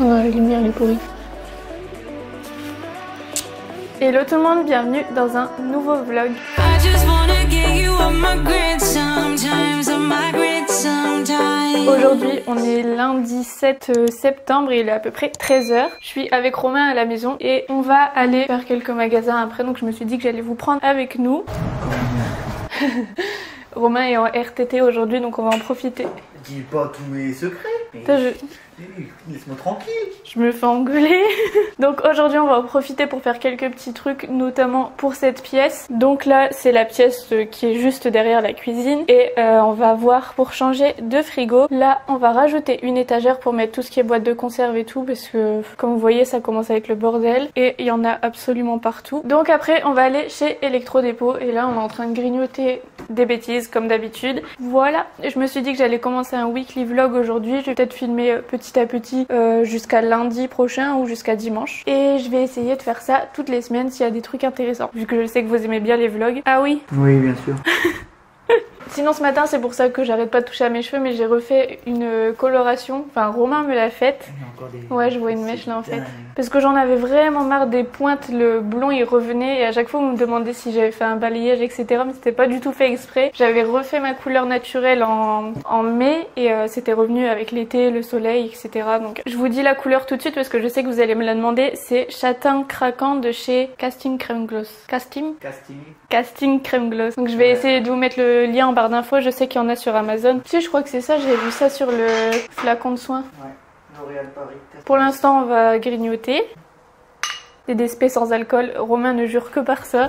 Oh non, la lumière elle est pourrie. Hello tout le monde, bienvenue dans un nouveau vlog. Aujourd'hui on est lundi 7 septembre et il est à peu près 13 h. Je suis avec Romain à la maison et on va aller faire quelques magasins après, donc je me suis dit que j'allais vous prendre avec nous. Romain est en RTT aujourd'hui, donc on va en profiter. Dis pas tous mes secrets. Laisse-moi tranquille. Je me fais engueuler. Donc aujourd'hui on va en profiter pour faire quelques petits trucs, notamment pour cette pièce. Donc là c'est la pièce qui est juste derrière la cuisine. Et on va voir pour changer de frigo. Là on va rajouter une étagère pour mettre tout ce qui est boîte de conserve et tout. Parce que comme vous voyez ça commence à être le bordel. Et il y en a absolument partout. Donc après on va aller chez Electrodépôt. Et là on est en train de grignoter des bêtises comme d'habitude. Voilà, je me suis dit que j'allais commencer un weekly vlog aujourd'hui. Je vais peut-être filmer petit à petit jusqu'à lundi prochain ou jusqu'à dimanche. Et je vais essayer de faire ça toutes les semaines s'il y a des trucs intéressants. Vu que je sais que vous aimez bien les vlogs. Ah oui? Oui, bien sûr. Sinon ce matin c'est pour ça que j'arrête pas de toucher à mes cheveux, mais j'ai refait une coloration, enfin Romain me l'a faite. Ouais, je vois une mèche là en fait. Parce que j'en avais vraiment marre des pointes, le blond il revenait et à chaque fois vous me demandez si j'avais fait un balayage etc, mais c'était pas du tout fait exprès. J'avais refait ma couleur naturelle en mai et c'était revenu avec l'été, le soleil etc. Donc je vous dis la couleur tout de suite parce que je sais que vous allez me la demander. C'est châtain craquant de chez Casting Crème Gloss. Casting Crème Gloss. Donc je vais essayer de vous mettre le lien en barre d'infos, je sais qu'il y en a sur Amazon. Tu sais, je crois que c'est ça, j'ai vu ça sur le flacon de soins. Ouais, L'Oréal Paris. Pour l'instant, on va grignoter. Des DSP sans alcool, Romain ne jure que par ça.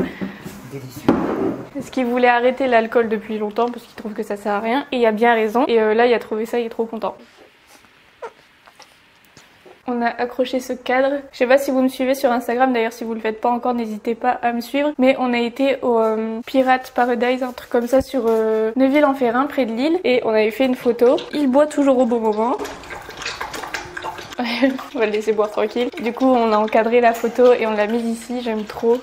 Délicieux. Parce qu'il voulait arrêter l'alcool depuis longtemps parce qu'il trouve que ça sert à rien. Et il a bien raison. Et là, il a trouvé ça, il est trop content. On a accroché ce cadre. Je sais pas si vous me suivez sur Instagram, d'ailleurs si vous le faites pas encore n'hésitez pas à me suivre. Mais on a été au Pirate Paradise, un truc comme ça sur Neuville-en-Ferrin près de Lille. Et on avait fait une photo. Il boit toujours au bon moment. On va le laisser boire tranquille. Du coup on a encadré la photo et on l'a mise ici, j'aime trop.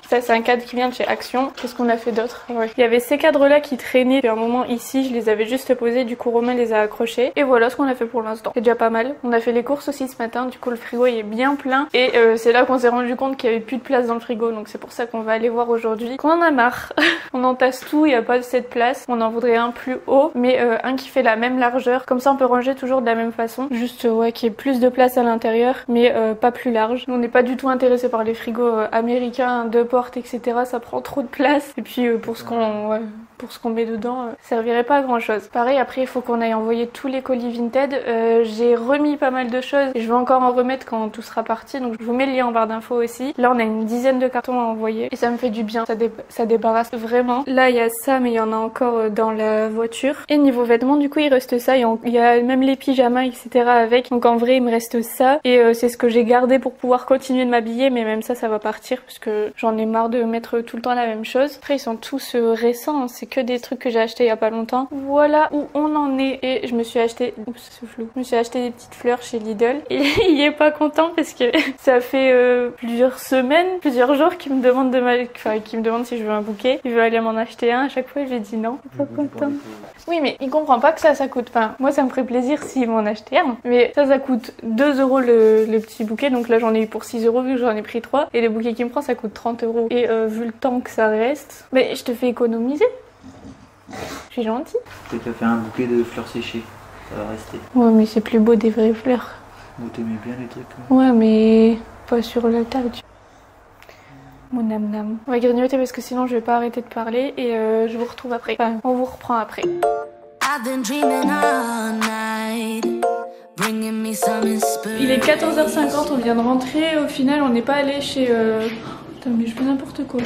Ça c'est un cadre qui vient de chez Action. Qu'est-ce qu'on a fait d'autre? Ouais. Il y avait ces cadres là qui traînaient depuis un moment ici, je les avais juste posés, du coup Romain les a accrochés. Et voilà ce qu'on a fait pour l'instant. C'est déjà pas mal. On a fait les courses aussi ce matin, du coup le frigo il est bien plein. Et c'est là qu'on s'est rendu compte qu'il y avait plus de place dans le frigo. Donc c'est pour ça qu'on va aller voir aujourd'hui. Qu'on en a marre. On entasse tout, il n'y a pas assez de place. On en voudrait un plus haut, mais un qui fait la même largeur. Comme ça on peut ranger toujours de la même façon. Juste ouais qu'il y ait plus de place à l'intérieur, mais pas plus large. On n'est pas du tout intéressé par les frigos américains de porte etc, ça prend trop de place et puis pour ce qu'on met dedans ça servirait pas à grand chose. Pareil après il faut qu'on aille envoyer tous les colis Vinted. J'ai remis pas mal de choses et je vais encore en remettre quand tout sera parti, donc je vous mets le lien en barre d'infos aussi. Là on a une dizaine de cartons à envoyer et ça me fait du bien, ça débarrasse vraiment. Là il y a ça mais il y en a encore dans la voiture. Et niveau vêtements du coup il reste ça, il y a même les pyjamas etc avec, donc en vrai il me reste ça et c'est ce que j'ai gardé pour pouvoir continuer de m'habiller, mais même ça va partir parce que j'en ai marre de mettre tout le temps la même chose. Après ils sont tous récents, hein. C'est que des trucs que j'ai acheté il y a pas longtemps. Voilà où on en est. Et je me suis acheté, oups c'est flou, je me suis acheté des petites fleurs chez Lidl et il est pas content parce que ça fait plusieurs semaines, plusieurs jours qu'il me demande qu'il me demande si je veux un bouquet. Il veut aller m'en acheter un, à chaque fois je lui dis non, pas content. Oui mais il comprend pas que ça coûte, enfin moi ça me ferait plaisir s'il m'en achetait un, mais ça coûte 2 € le petit bouquet, donc là j'en ai eu pour 6 € vu que j'en ai pris 3 et le bouquet qu'il me prend ça coûte 30 €. Et vu le temps que ça reste, mais je te fais économiser. Je suis gentille. T'as qu'à faire un bouquet de fleurs séchées, ça va rester. Ouais mais c'est plus beau des vraies fleurs. Vous t'aimez bien les trucs Ouais mais pas sur la table. Mon nam nam. On va grignoter parce que sinon je vais pas arrêter de parler et je vous retrouve après. Enfin, on vous reprend après. Il est 14h50, on vient de rentrer. Au final on n'est pas allé chez... Putain mais je fais n'importe quoi.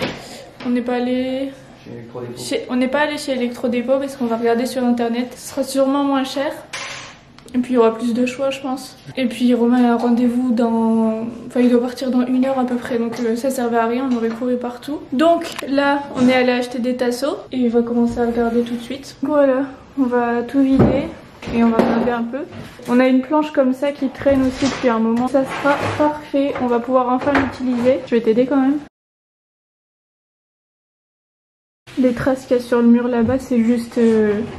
On n'est pas allé... On n'est pas allé chez Electrodépôt parce qu'on va regarder sur internet. Ce sera sûrement moins cher. Et puis il y aura plus de choix je pense. Et puis Romain a un rendez-vous dans... Enfin il doit partir dans 1 heure à peu près. Donc ça servait à rien, on aurait couru partout. Donc là on est allé acheter des tasseaux. Et il va commencer à regarder tout de suite. Voilà, on va tout vider. Et on va regarder un peu. On a une planche comme ça qui traîne aussi depuis un moment. Ça sera parfait, on va pouvoir enfin l'utiliser. Je vais t'aider quand même. les traces qu'il y a sur le mur là-bas, c'est juste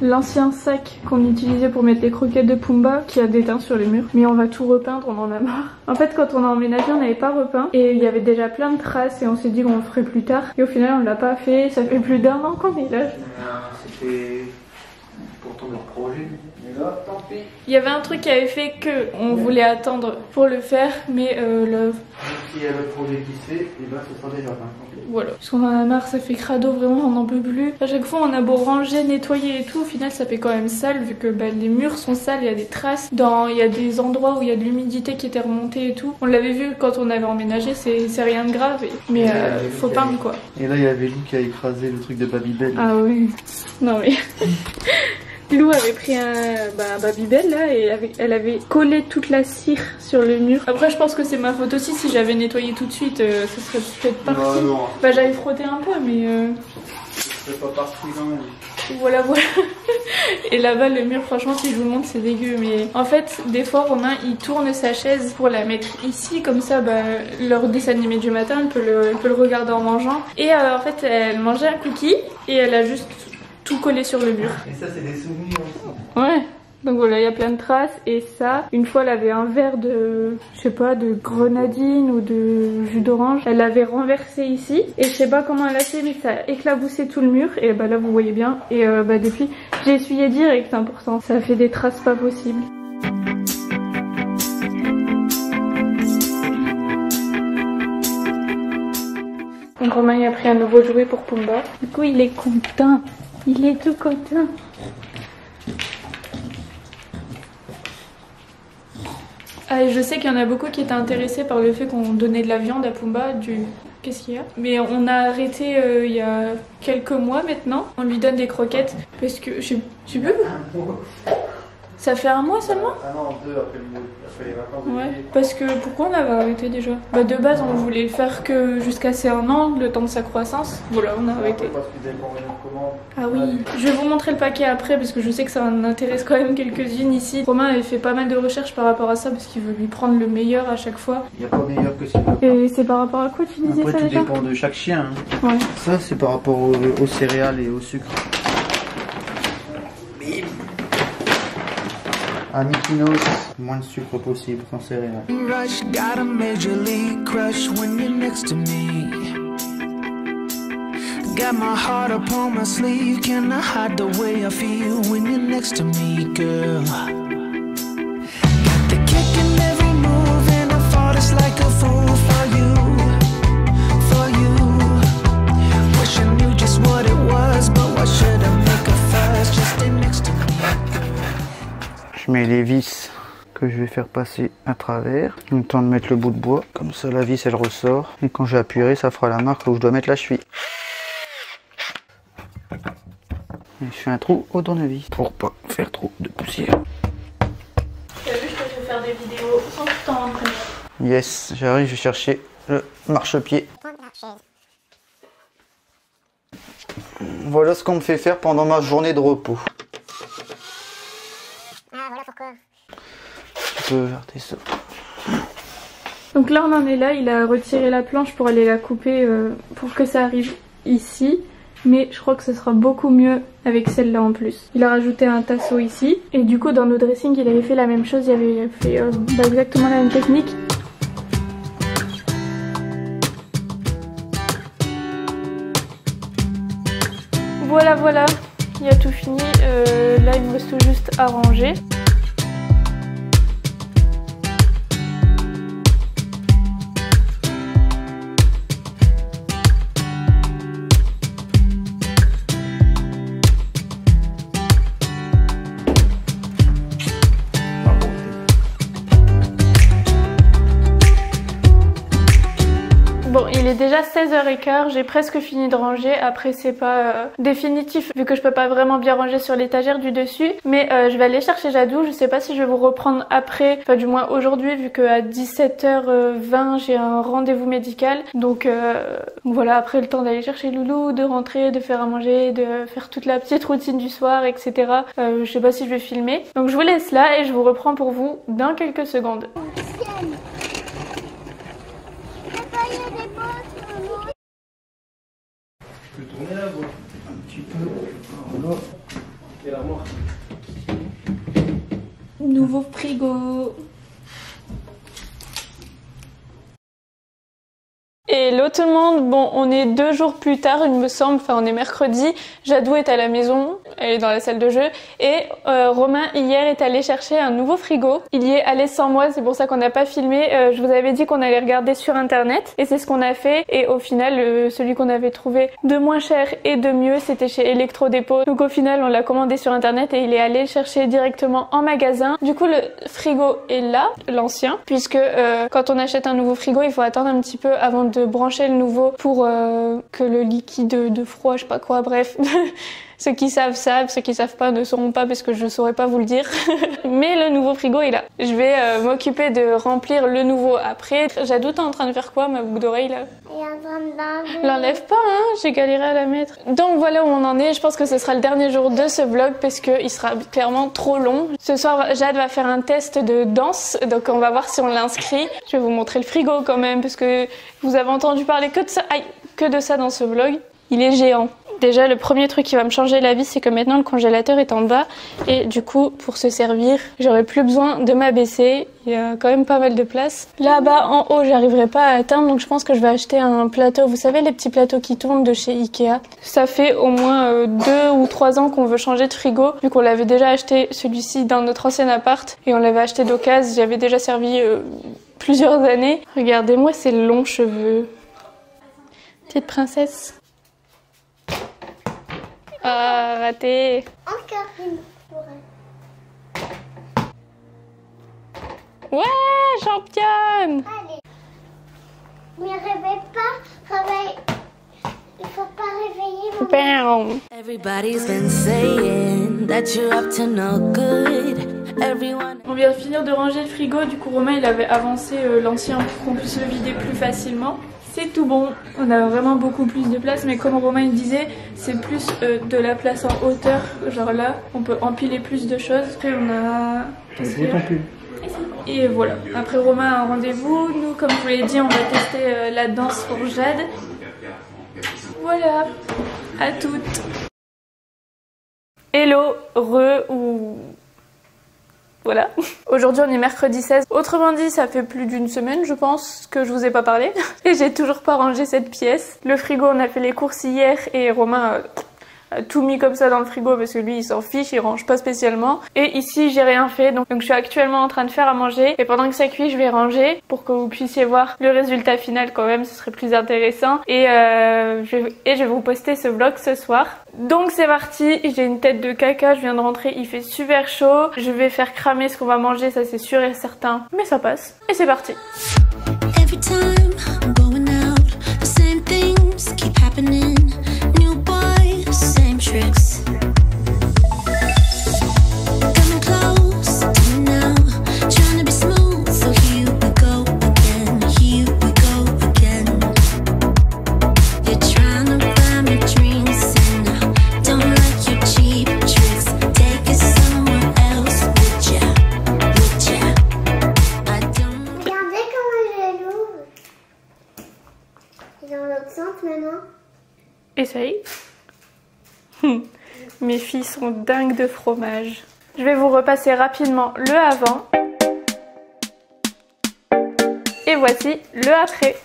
l'ancien sac qu'on utilisait pour mettre les croquettes de Pumba qui a déteint sur les murs. Mais on va tout repeindre, on en a marre. En fait, quand on a emménagé, on n'avait pas repeint et il y avait déjà plein de traces et on s'est dit qu'on le ferait plus tard. Et au final, on l'a pas fait. Ça fait plus d'1 an qu'on est là. C'était pourtant notre projet. Mais là, tant pis. Il y avait un truc qui avait fait que on voulait attendre pour le faire, mais le... S'il y a le projet qui se fait, et ben ce sera déjà peint. Voilà. Parce qu'on en a marre, ça fait crado, vraiment, on n'en peut plus. À chaque fois, on a beau ranger, nettoyer et tout, au final, ça fait quand même sale, vu que bah, les murs sont sales, il y a des traces. Il y a des endroits où il y a de l'humidité qui était remontée et tout. On l'avait vu quand on avait emménagé, c'est rien de grave. Mais faut peindre, quoi. Et là, il y avait Lou qui a écrasé le truc de Babybel. Ah oui. Non mais... Lou avait pris un Babybel là et elle avait collé toute la cire sur le mur. Après je pense que c'est ma faute aussi, si j'avais nettoyé tout de suite ça serait peut-être parti. Non. Bah j'avais frotté un peu mais... C'est pas parti quand même. Voilà. Et là-bas le mur franchement si je vous montre c'est dégueu. Mais en fait des fois Romain il tourne sa chaise pour la mettre ici. Comme ça bah, leur dessin animé du matin elle peut le regarder en mangeant. Et en fait elle mangeait un cookie et elle a juste... tout collé sur le mur. Et ça c'est des souvenirs aussi. Ouais. Donc voilà, il y a plein de traces. Et ça, une fois elle avait un verre de, je sais pas, de grenadine ou de jus d'orange. Elle l'avait renversé ici. Et je sais pas comment elle a fait, mais ça a éclaboussé tout le mur. Et bah là vous voyez bien. Et bah depuis, j'ai essuyé direct pourtant. Ça a fait des traces pas possibles. Donc Romain il a pris un nouveau jouet pour Pumba. Du coup il est content. Il est tout content. Ah, et je sais qu'il y en a beaucoup qui étaient intéressés par le fait qu'on donnait de la viande à Pumba, qu'est-ce qu'il y a? Mais on a arrêté il y a quelques mois maintenant. On lui donne des croquettes parce que... je sais plus. Ça fait 1 mois seulement? Ah non, 2 après les vacances. Ouais, parce que pourquoi on avait arrêté déjà? Bah de base on voulait le faire que jusqu'à ses 1 an, le temps de sa croissance. Voilà, on a arrêté. Parce qu'ils avaient pas envoyé de commande. Ah oui, je vais vous montrer le paquet après parce que je sais que ça en intéresse quand même quelques-unes ici. Romain avait fait pas mal de recherches par rapport à ça parce qu'il veut lui prendre le meilleur à chaque fois. Il n'y a pas meilleur que celui-là. Et c'est par rapport à quoi tu disais? Après, ça tout déjà? dépend de chaque chien. Hein. Ouais. Ça c'est par rapport aux céréales et au sucre. À Mikinos, moins de sucre possible sans céréales. Rush, got a major league crush when you're next to me. Got my heart upon my sleeve, can I hide the way I feel when you're next to me, girl? Got the kick in every move and I fought it's like a fool for you, for you. Wish I knew just what it was, but why should I make a fuss? Just stay next to me. Je mets les vis que je vais faire passer à travers. Le temps de mettre le bout de bois. Comme ça la vis elle ressort. Et quand j'appuierai ça fera la marque où je dois mettre la cheville. Et je fais un trou au tournevis pour pas faire trop de poussière. T'as vu, je te fais faire des vidéos sans tout le temps en imprimé. Yes, j'arrive, je vais chercher le marchepied. Voilà ce qu'on me fait faire pendant ma journée de repos. Voilà pourquoi. Tu peux regarder ça. Donc là on en est là, il a retiré la planche pour aller la couper pour que ça arrive ici. Mais je crois que ce sera beaucoup mieux avec celle-là en plus. Il a rajouté un tasseau ici. Et du coup dans nos dressings il avait fait la même chose, il avait fait exactement la même technique. Voilà, il a tout fini. Là il me reste tout juste à ranger. Bon, il est déjà 16h15, j'ai presque fini de ranger. Après c'est pas définitif vu que je peux pas vraiment bien ranger sur l'étagère du dessus. Mais je vais aller chercher Jadou, je sais pas si je vais vous reprendre après, enfin du moins aujourd'hui vu qu'à 17h20 j'ai un rendez-vous médical. Donc voilà, après le temps d'aller chercher Loulou, de rentrer, de faire à manger, de faire toute la petite routine du soir, etc. Je sais pas si je vais filmer. Donc je vous laisse là et je vous reprends pour vous dans quelques secondes. Tu peux tourner là, petit peu. Voilà. Et l'armoire. Nouveau frigo. Hello tout le monde, bon on est 2 jours plus tard il me semble, enfin on est mercredi, Jadou est à la maison, elle est dans la salle de jeu et Romain hier est allé chercher un nouveau frigo. Il y est allé sans moi, c'est pour ça qu'on n'a pas filmé, je vous avais dit qu'on allait regarder sur internet et c'est ce qu'on a fait et au final celui qu'on avait trouvé de moins cher et de mieux c'était chez Electrodépôt. Donc au final on l'a commandé sur internet et il est allé le chercher directement en magasin. Du coup le frigo est là, l'ancien, puisque quand on achète un nouveau frigo il faut attendre un petit peu avant de brancher le nouveau pour que le liquide de froid, je sais pas quoi, bref. Ceux qui savent, ceux qui savent pas ne sauront pas parce que je saurais pas vous le dire. Mais le nouveau frigo est là. Je vais m'occuper de remplir le nouveau après. Jadou, t'es en train de faire quoi, ma boucle d'oreille là? Il est en train d'enlever. L'enlève pas, hein, j'ai galéré à la mettre. Donc voilà où on en est. Je pense que ce sera le dernier jour de ce vlog parce qu'il sera clairement trop long. Ce soir, Jade va faire un test de danse. Donc on va voir si on l'inscrit. Je vais vous montrer le frigo quand même parce que vous avez entendu parler que de ça. Aïe, que de ça dans ce vlog. Il est géant. Déjà, le premier truc qui va me changer la vie, c'est que maintenant le congélateur est en bas et du coup, pour se servir, j'aurai plus besoin de m'abaisser. Il y a quand même pas mal de place. Là-bas, en haut, j'arriverai pas à atteindre, donc je pense que je vais acheter un plateau. Vous savez, les petits plateaux qui tournent de chez Ikea. Ça fait au moins 2 ou 3 ans qu'on veut changer de frigo, vu qu'on l'avait déjà acheté celui-ci dans notre ancien appart et on l'avait acheté d'occasion. J'avais déjà servi plusieurs années. Regardez-moi ces longs cheveux. Petite princesse. Ah, raté. Encore une pour elle. Ouais, championne. Allez. Mais réveille pas, réveille. Il faut pas réveiller maman. Bam. Everybody's been saying that you're up to no good. Everyone. On vient de finir de ranger le frigo, du coup Romain il avait avancé l'ancien pour qu'on puisse le vider plus facilement. C'est tout bon, on a vraiment beaucoup plus de place, mais comme Romain il disait, c'est plus de la place en hauteur, genre là, on peut empiler plus de choses. Après on a... Et voilà, après Romain a un rendez-vous, nous comme je vous l'ai dit, on va tester la danse pour Jade. Voilà, à toutes. Hello, ou... Voilà. Aujourd'hui on est mercredi 16. Autrement dit ça fait plus d'une semaine je pense que je vous ai pas parlé. Et j'ai toujours pas rangé cette pièce. Le frigo on a fait les courses hier et Romain a tout mis comme ça dans le frigo parce que lui il s'en fiche, il range pas spécialement. Et ici j'ai rien fait donc je suis actuellement en train de faire à manger. Et pendant que ça cuit je vais ranger pour que vous puissiez voir le résultat final quand même, ce serait plus intéressant. Et je vais vous poster ce vlog ce soir. Donc c'est parti, j'ai une tête de caca, je viens de rentrer, il fait super chaud. Je vais faire cramer ce qu'on va manger, ça c'est sûr et certain. Mais ça passe. Et c'est parti. Every time I'm going out, the same things keep happening. New boys, same tricks. Coming close to me now, trying to be smooth, so here we go again. Here we go again. You're trying to buy me drinks and I don't like your cheap tricks. Take it somewhere else, would ya? Would ya? I don't. Regardez comment je l'ouvre. C'est dans l'autre sens maintenant. Essaye. Mes filles sont dingues de fromage. Je vais vous repasser rapidement le avant. Et voici le après.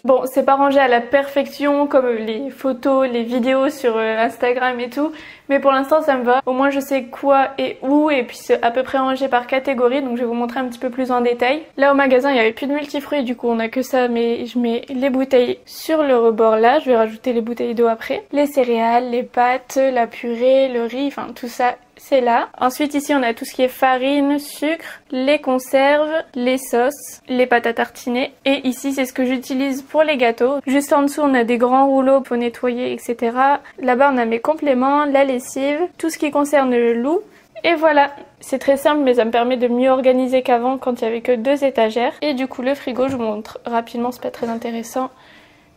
Bon, c'est pas rangé à la perfection comme les photos, les vidéos sur Instagram et tout, mais pour l'instant ça me va. Au moins je sais quoi et où et puis c'est à peu près rangé par catégorie, donc je vais vous montrer un petit peu plus en détail. Là au magasin il y avait plus de multifruits, du coup on a que ça, mais je mets les bouteilles sur le rebord là, je vais rajouter les bouteilles d'eau après. Les céréales, les pâtes, la purée, le riz, enfin tout ça c'est là. Ensuite ici on a tout ce qui est farine, sucre, les conserves, les sauces, les pâtes à tartiner. Et ici c'est ce que j'utilise pour les gâteaux. Juste en dessous on a des grands rouleaux pour nettoyer etc. Là-bas on a mes compléments, la lessive, tout ce qui concerne le loup. Et voilà, c'est très simple mais ça me permet de mieux organiser qu'avant quand il y avait que 2 étagères. Et du coup le frigo, je vous montre rapidement, c'est pas très intéressant,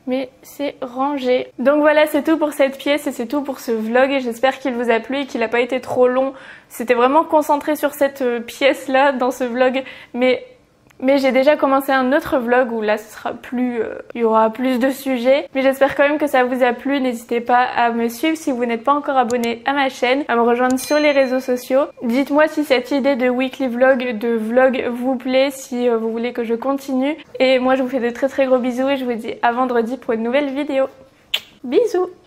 mais c'est rangé. Donc voilà, c'est tout pour cette pièce et c'est tout pour ce vlog et j'espère qu'il vous a plu et qu'il n'a pas été trop long. C'était vraiment concentré sur cette pièce là dans ce vlog, mais Mais j'ai déjà commencé un autre vlog où là ce sera plus, il y aura plus de sujets. Mais j'espère quand même que ça vous a plu. N'hésitez pas à me suivre si vous n'êtes pas encore abonné à ma chaîne, à me rejoindre sur les réseaux sociaux. Dites-moi si cette idée de weekly vlog, de vlog vous plaît, si vous voulez que je continue. Et moi je vous fais de très gros bisous et je vous dis à vendredi pour une nouvelle vidéo. Bisous!